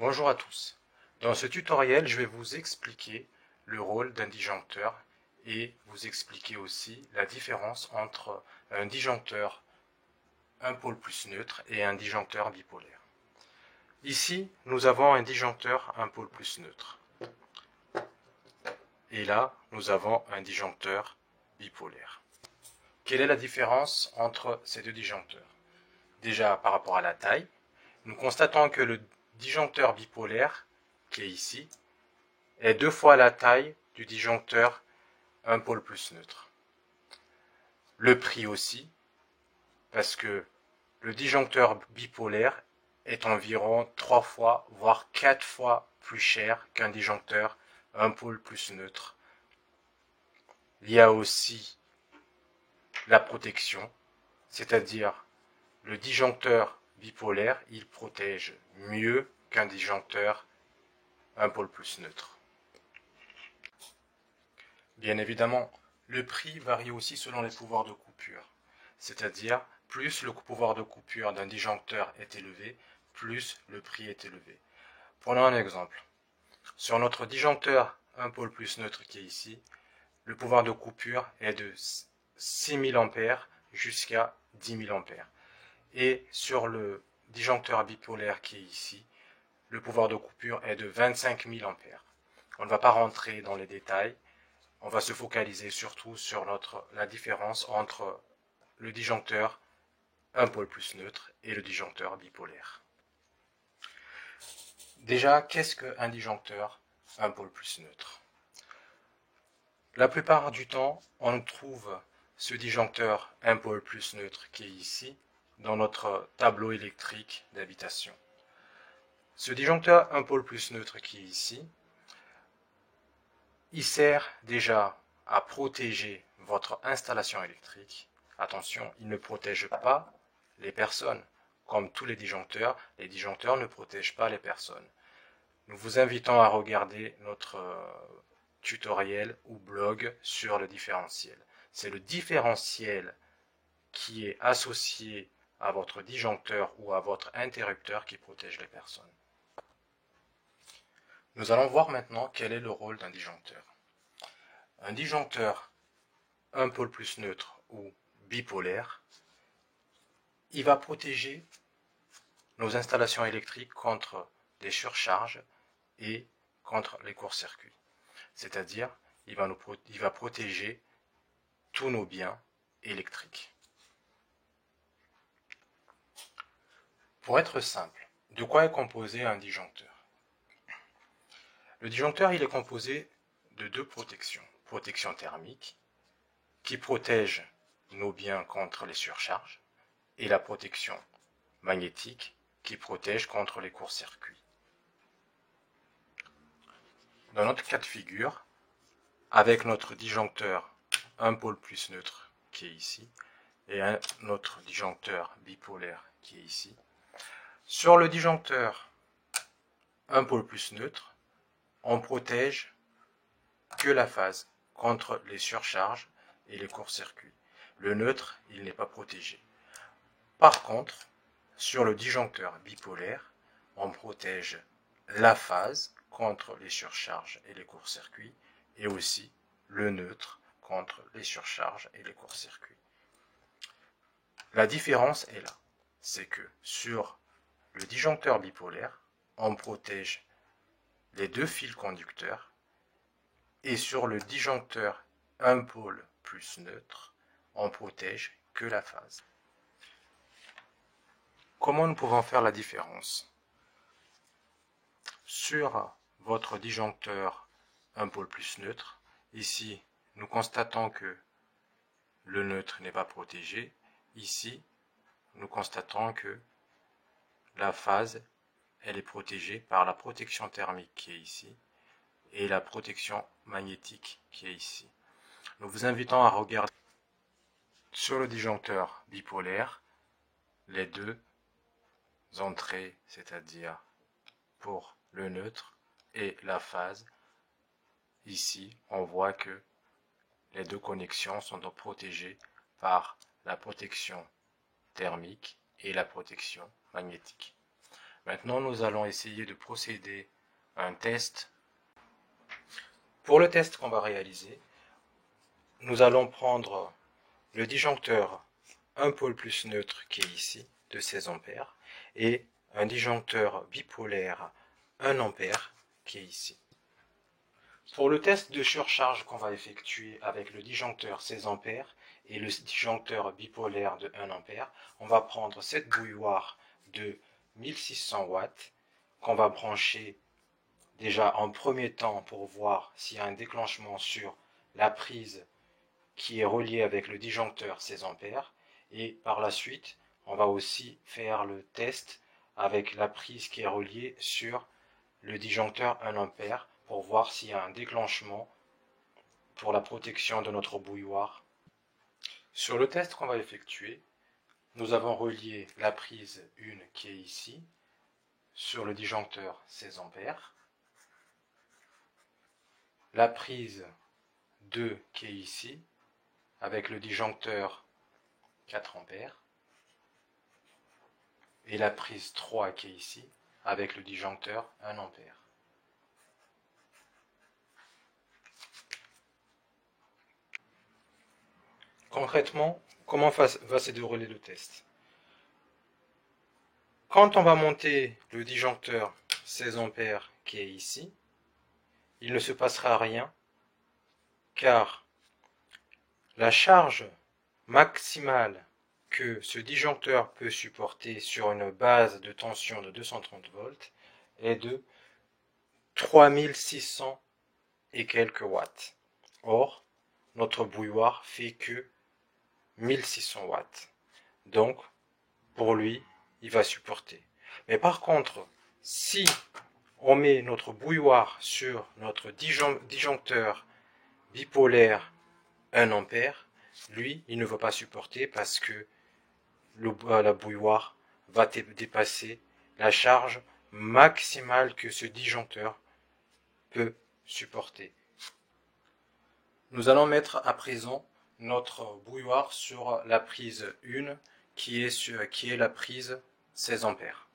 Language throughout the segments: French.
Bonjour à tous. Dans ce tutoriel, je vais vous expliquer le rôle d'un disjoncteur et vous expliquer aussi la différence entre un disjoncteur un pôle plus neutre et un disjoncteur bipolaire. Ici, nous avons un disjoncteur un pôle plus neutre. Et là, nous avons un disjoncteur bipolaire. Quelle est la différence entre ces deux disjoncteurs? Déjà, par rapport à la taille, nous constatons que le disjoncteur bipolaire, qui est ici, est 2 fois la taille du disjoncteur un pôle plus neutre. Le prix aussi, parce que le disjoncteur bipolaire est environ 3 fois, voire 4 fois plus cher qu'un disjoncteur un pôle plus neutre. Il y a aussi la protection, c'est-à-dire le disjoncteur bipolaire, il protège mieux qu'un disjoncteur un pôle plus neutre. Bien évidemment, le prix varie aussi selon les pouvoirs de coupure, c'est-à-dire plus le pouvoir de coupure d'un disjoncteur est élevé, plus le prix est élevé. Prenons un exemple. Sur notre disjoncteur un pôle plus neutre qui est ici, le pouvoir de coupure est de 6000 A jusqu'à 10 000 A. Et sur le disjoncteur bipolaire qui est ici, le pouvoir de coupure est de 25 000 A. On ne va pas rentrer dans les détails, on va se focaliser surtout sur la différence entre le disjoncteur un pôle plus neutre et le disjoncteur bipolaire. Déjà, qu'est-ce qu'un disjoncteur un pôle plus neutre? La plupart du temps, on trouve ce disjoncteur un pôle plus neutre qui est ici, dans notre tableau électrique d'habitation. Ce disjoncteur un pôle plus neutre qui est ici, il sert déjà à protéger votre installation électrique. Attention, il ne protège pas les personnes. Comme tous les disjoncteurs ne protègent pas les personnes. Nous vous invitons à regarder notre tutoriel ou blog sur le différentiel. C'est le différentiel qui est associé à votre disjoncteur ou à votre interrupteur qui protège les personnes. Nous allons voir maintenant quel est le rôle d'un disjoncteur. Un disjoncteur un pôle plus neutre ou bipolaire, il va protéger nos installations électriques contre les surcharges et contre les courts-circuits. C'est-à-dire, il va protéger tous nos biens électriques. Pour être simple, de quoi est composé un disjoncteur? Le disjoncteur, il est composé de deux protections. Protection thermique, qui protège nos biens contre les surcharges, et la protection magnétique, qui protège contre les courts-circuits. Dans notre cas de figure, avec notre disjoncteur un pôle plus neutre qui est ici, et un autre disjoncteur bipolaire qui est ici, sur le disjoncteur un pôle plus neutre, on protège que la phase contre les surcharges et les courts-circuits. Le neutre, il n'est pas protégé. Par contre, sur le disjoncteur bipolaire, on protège la phase contre les surcharges et les courts-circuits et aussi le neutre contre les surcharges et les courts-circuits. La différence est là, c'est que sur le disjoncteur bipolaire, on protège les deux fils conducteurs et sur le disjoncteur un pôle plus neutre, on protège que la phase. Comment nous pouvons faire la différence? Sur votre disjoncteur un pôle plus neutre, ici nous constatons que le neutre n'est pas protégé. Ici, nous constatons que la phase elle est protégée par la protection thermique qui est ici et la protection magnétique qui est ici. Nous vous invitons à regarder sur le disjoncteur bipolaire les deux entrées, c'est-à-dire pour le neutre et la phase. Ici, on voit que les deux connexions sont donc protégées par la protection thermique et la protection magnétique. Maintenant, nous allons essayer de procéder à un test. Pour le test qu'on va réaliser, nous allons prendre le disjoncteur 1 pôle plus neutre qui est ici, de 16 ampères, et un disjoncteur bipolaire 1 ampère qui est ici. Pour le test de surcharge qu'on va effectuer avec le disjoncteur 16 ampères et le disjoncteur bipolaire de 1 ampère, on va prendre cette bouilloire de 1600 watts qu'on va brancher déjà en premier temps pour voir s'il y a un déclenchement sur la prise qui est reliée avec le disjoncteur 16 ampères, et par la suite on va aussi faire le test avec la prise qui est reliée sur le disjoncteur 1 ampère pour voir s'il y a un déclenchement pour la protection de notre bouilloire. Sur le test qu'on va effectuer, nous avons relié la prise 1 qui est ici sur le disjoncteur 16 ampères, la prise 2 qui est ici avec le disjoncteur 4 ampères et la prise 3 qui est ici avec le disjoncteur 1 ampère. Concrètement, comment va se dérouler le test? Quand on va monter le disjoncteur 16 ampères qui est ici, il ne se passera rien car la charge maximale que ce disjoncteur peut supporter sur une base de tension de 230 volts est de 3600 et quelques watts. Or, notre bouilloire fait que 1600 watts. Donc, pour lui, il va supporter. Mais par contre, si on met notre bouilloire sur notre disjoncteur bipolaire 1 ampère, lui, il ne va pas supporter parce que la bouilloire va dépasser la charge maximale que ce disjoncteur peut supporter. Nous allons mettre à présent notre bouilloire sur la prise 1 qui est la prise 16 ampères.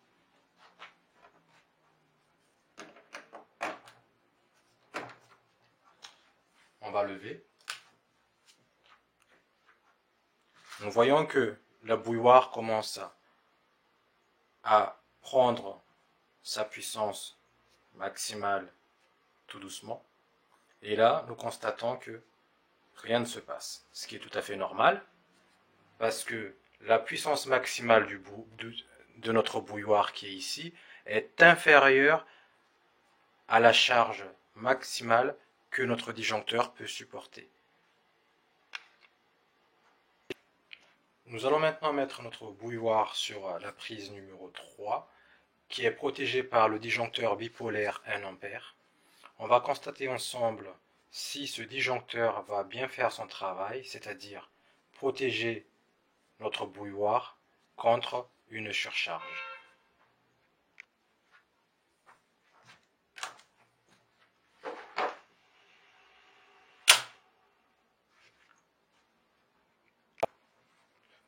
On va lever. Nous voyons que la bouilloire commence à prendre sa puissance maximale tout doucement. Et là, nous constatons que rien ne se passe. Ce qui est tout à fait normal, parce que la puissance maximale de notre bouilloire qui est ici est inférieure à la charge maximale que notre disjoncteur peut supporter. Nous allons maintenant mettre notre bouilloire sur la prise numéro 3, qui est protégée par le disjoncteur bipolaire 1 ampère. On va constater ensemble si ce disjoncteur va bien faire son travail, c'est-à-dire protéger notre bouilloire contre une surcharge.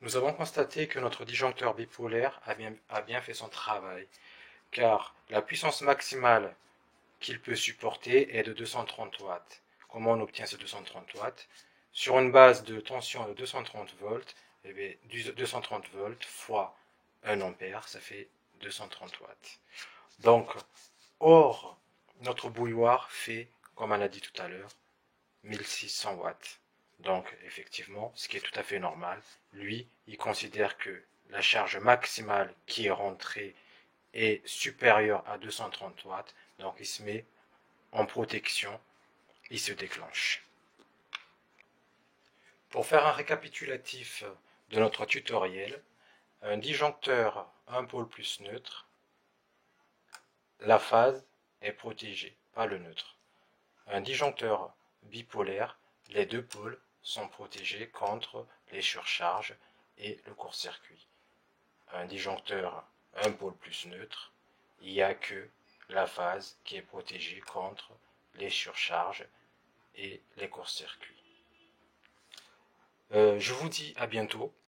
Nous avons constaté que notre disjoncteur bipolaire a bien fait son travail, car la puissance maximale qu'il peut supporter est de 230 watts. Comment on obtient ces 230 watts? Sur une base de tension de 230 volts, eh bien, 230 volts fois 1 ampère, ça fait 230 watts. Donc, or, notre bouilloire fait, comme on a dit tout à l'heure, 1600 watts. Donc, effectivement, ce qui est tout à fait normal, lui, il considère que la charge maximale qui est rentrée est supérieure à 230 watts, donc il se met en protection, il se déclenche. Pour faire un récapitulatif de notre tutoriel, un disjoncteur 1 pôle plus neutre, la phase est protégée, pas le neutre. Un disjoncteur bipolaire, les deux pôles sont protégés contre les surcharges et le court-circuit. Un disjoncteur 1 pôle plus neutre, il n'y a que la phase qui est protégée contre les surcharges et les court-circuits. Je vous dis à bientôt.